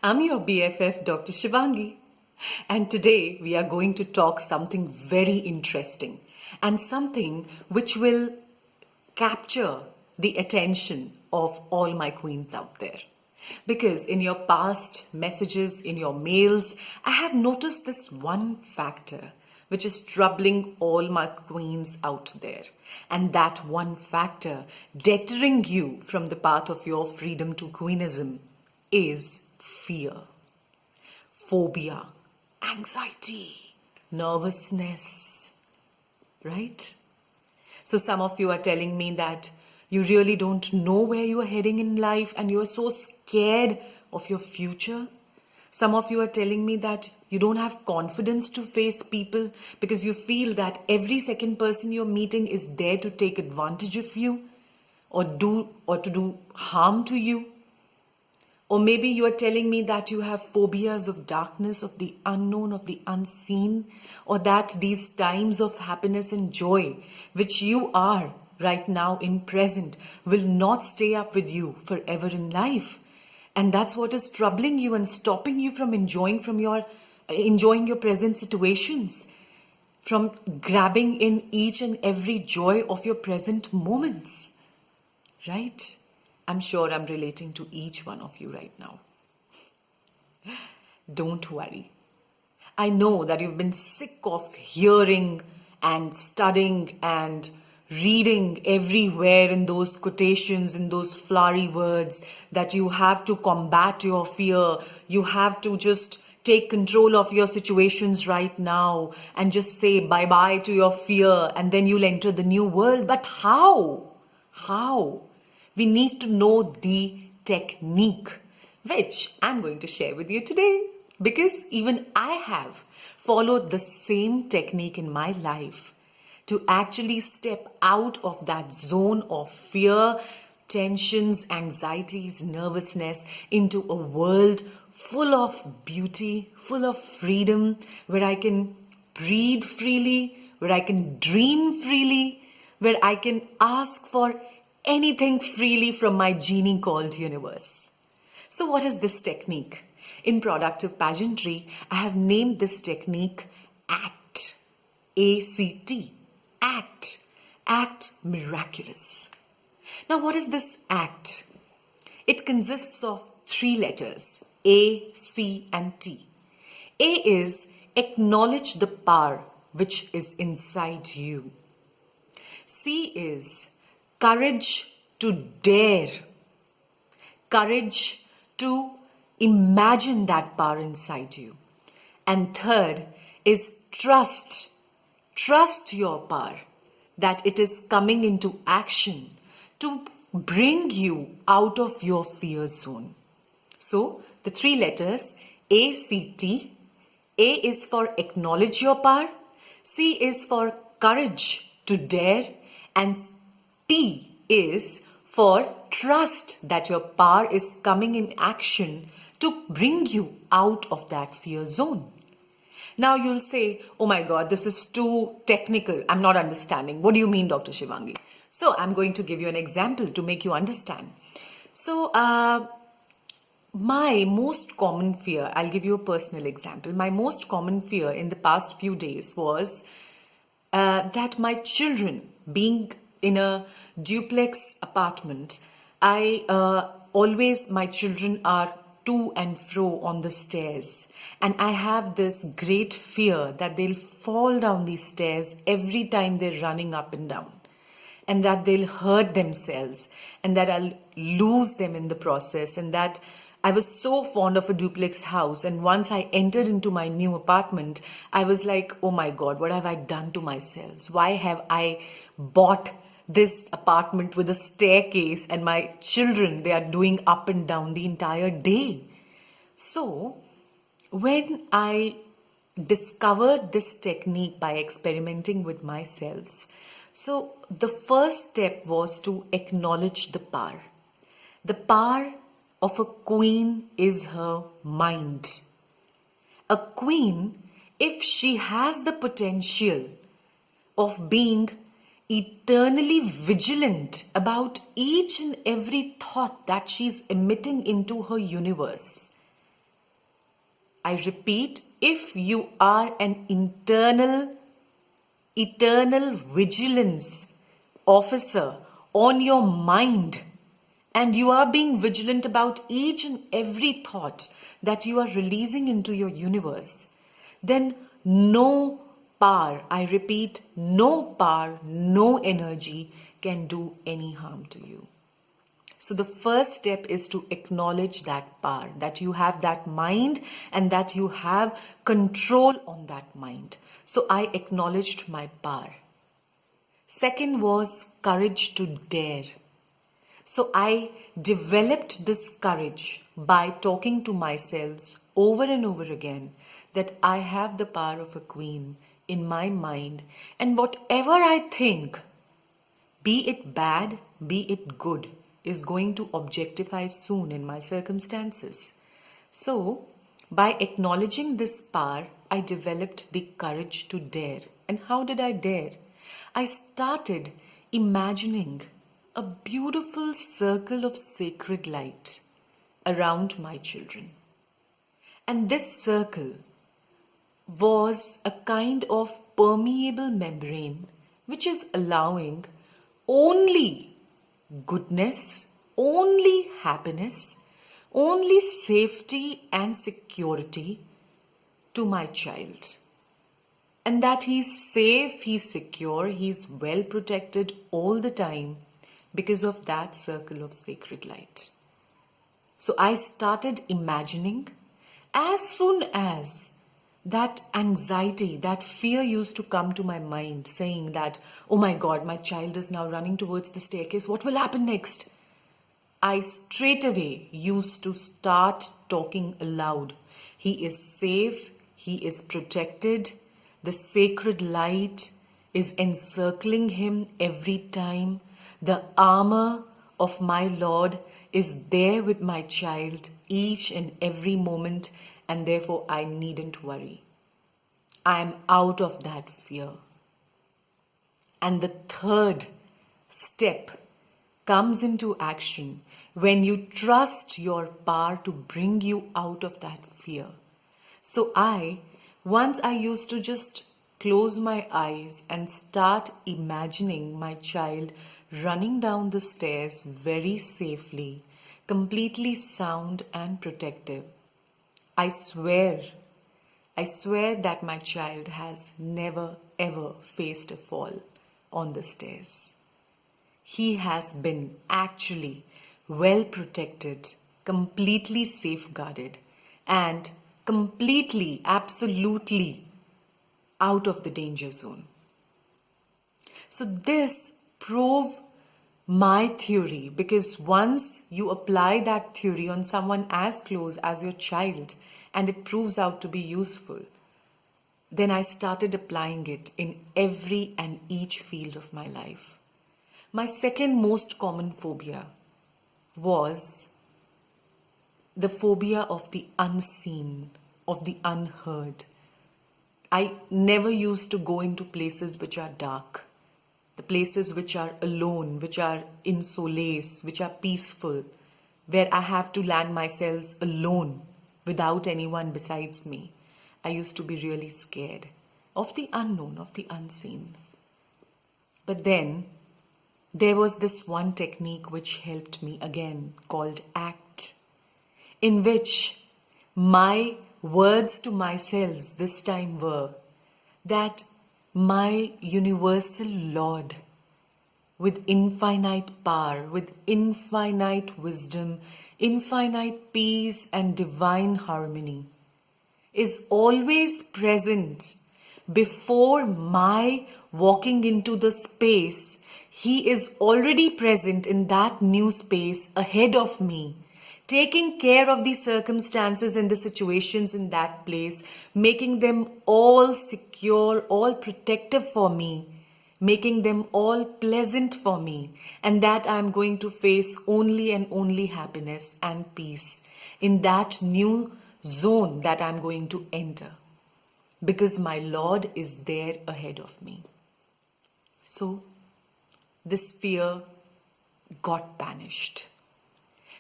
I'm your BFF, Dr. Shivangi, and today we are going to talk something very interesting and something which will capture the attention of all my queens out there. Because in your past messages, in your mails, I have noticed this one factor which is troubling all my queens out there. And that one factor deterring you from the path of your freedom to Queenism is fear, phobia, anxiety, nervousness, right? So some of you are telling me that you really don't know where you are heading in life and you are so scared of your future. Some of you are telling me that you don't have confidence to face people because you feel that every second person you're meeting is there to take advantage of you or to do harm to you. Or maybe you are telling me that you have phobias of darkness, of the unknown, of the unseen, or that these times of happiness and joy, which you are right now in present, will not stay up with you forever in life. And that's what is troubling you and stopping you from enjoying your present situations, from grabbing in each and every joy of your present moments, right? I'm sure I'm relating to each one of you right now. Don't worry. I know that you've been sick of hearing and studying and reading everywhere in those quotations, in those flowery words, that you have to combat your fear. You have to just take control of your situations right now and just say bye-bye to your fear and then you'll enter the new world. But how? How? We need to know the technique, which I'm going to share with you today, because even I have followed the same technique in my life to actually step out of that zone of fear, tensions, anxieties, nervousness into a world full of beauty, full of freedom, where I can breathe freely, where I can dream freely, where I can ask for anything freely from my genie called universe. So what is this technique? In Productive Pageantry, I have named this technique ACT. A-C-T. ACT. ACT Miraculous. Now what is this ACT? It consists of 3 letters, A, C and T. A is acknowledge the power which is inside you. C is courage to dare, courage to imagine that power inside you. And third is trust. Trust your power, that it is coming into action to bring you out of your fear zone. So the 3 letters ACT. A is for acknowledge your power, C is for courage to dare, and T is for trust that your power is coming in action to bring you out of that fear zone. Now you'll say, oh my God, this is too technical. I'm not understanding. What do you mean, Dr. Shivangi? So I'm going to give you an example to make you understand. So my most common fear, I'll give you a personal example. My most common fear in the past few days was that my children, being in a duplex apartment, my children are to and fro on the stairs, and I have this great fear that they'll fall down these stairs every time they're running up and down, and that they'll hurt themselves, and that I'll lose them in the process. And that I was so fond of a duplex house, and once I entered into my new apartment, I was like, oh my God, what have I done to myself? Why have I bought this apartment with a staircase, and my children, they are doing up and down the entire day? So when I discovered this technique by experimenting with myself, so the first step was to acknowledge the power. The power of a queen is her mind. A queen, if she has the potential of being eternally vigilant about each and every thought that she's emitting into her universe, I repeat, if you are an eternal vigilance officer on your mind, and you are being vigilant about each and every thought that you are releasing into your universe, then no power, I repeat, no power, no energy can do any harm to you. So the first step is to acknowledge that power, that you have that mind and that you have control on that mind. So I acknowledged my power. Second was courage to dare. So I developed this courage by talking to myself over and over again that I have the power of a queen in my mind, and whatever I think, be it bad, be it good, is going to objectify soon in my circumstances. So, by acknowledging this power, I developed the courage to dare. And how did I dare? I started imagining a beautiful circle of sacred light around my children. And this circle was a kind of permeable membrane which is allowing only goodness, only happiness, only safety and security to my child. And that he's safe, he's secure, he's well protected all the time because of that circle of sacred light. So I started imagining, as soon as that anxiety, that fear used to come to my mind, saying that, oh my God, my child is now running towards the staircase, what will happen next? I straight away used to start talking aloud. He is safe, he is protected, the sacred light is encircling him every time. The armor of my Lord is there with my child each and every moment, and therefore I needn't worry. I am out of that fear. And the third step comes into action when you trust your power to bring you out of that fear. So once I used to just close my eyes and start imagining my child running down the stairs very safely, completely sound and protective. I swear that my child has never ever faced a fall on the stairs. He has been actually well protected, completely safeguarded, and completely, absolutely out of the danger zone. So this proved my theory, because once you apply that theory on someone as close as your child and it proves out to be useful, then I started applying it in every and each field of my life. My second most common phobia was the phobia of the unseen, of the unheard. I never used to go into places which are dark, the places which are alone, which are in solace, which are peaceful, where I have to land myself alone without anyone besides me. I used to be really scared of the unknown, of the unseen. But then there was this one technique which helped me again, called ACT, in which my words to myself this time were that my universal Lord, with infinite power, with infinite wisdom, infinite peace and divine harmony, is always present before my walking into the space. He is already present in that new space ahead of me, taking care of the circumstances and the situations in that place, making them all secure, all protective for me, making them all pleasant for me, and that I am going to face only and only happiness and peace in that new zone that I am going to enter, because my Lord is there ahead of me. So this fear got banished,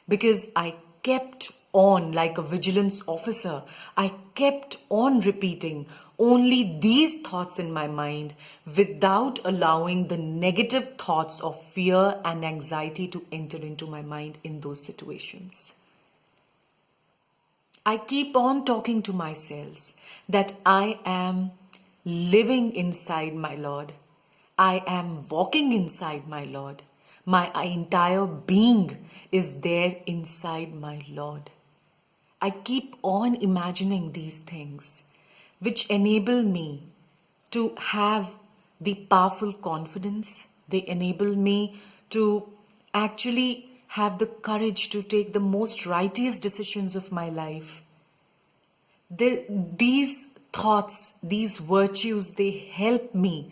because I kept on like a vigilance officer. I kept on repeating only these thoughts in my mind without allowing the negative thoughts of fear and anxiety to enter into my mind in those situations. I keep on talking to myself that I am living inside my Lord. I am walking inside my Lord. My entire being is there inside my Lord. I keep on imagining these things which enable me to have the powerful confidence. They enable me to actually have the courage to take the most righteous decisions of my life. These thoughts, these virtues, they help me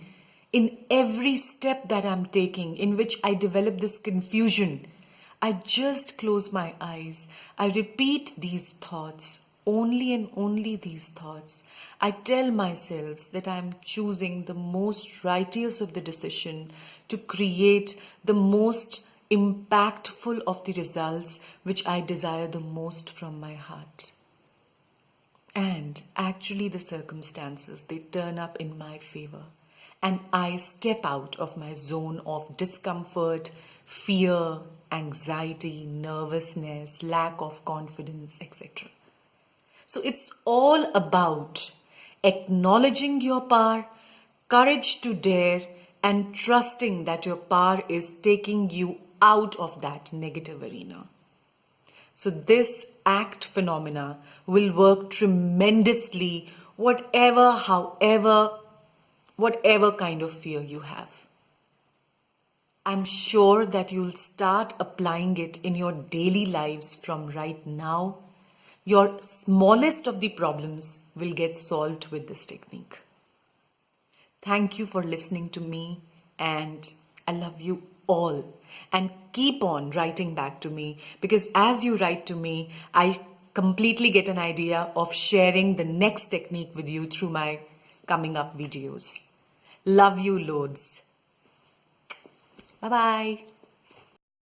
in every step that I'm taking in which I develop this confusion. I just close my eyes. I repeat these thoughts, only and only these thoughts. I tell myself that I am choosing the most righteous of the decision to create the most impactful of the results which I desire the most from my heart. And actually the circumstances, they turn up in my favor. And I step out of my zone of discomfort, fear, anxiety, nervousness, lack of confidence, etc. So it's all about acknowledging your power, courage to dare, and trusting that your power is taking you out of that negative arena. So this ACT phenomena will work tremendously whatever kind of fear you have. I'm sure that you'll start applying it in your daily lives from right now. Your smallest of the problems will get solved with this technique. Thank you for listening to me, and I love you all. And keep on writing back to me, because as you write to me, I completely get an idea of sharing the next technique with you through my coming up videos. Love you loads. Bye-bye.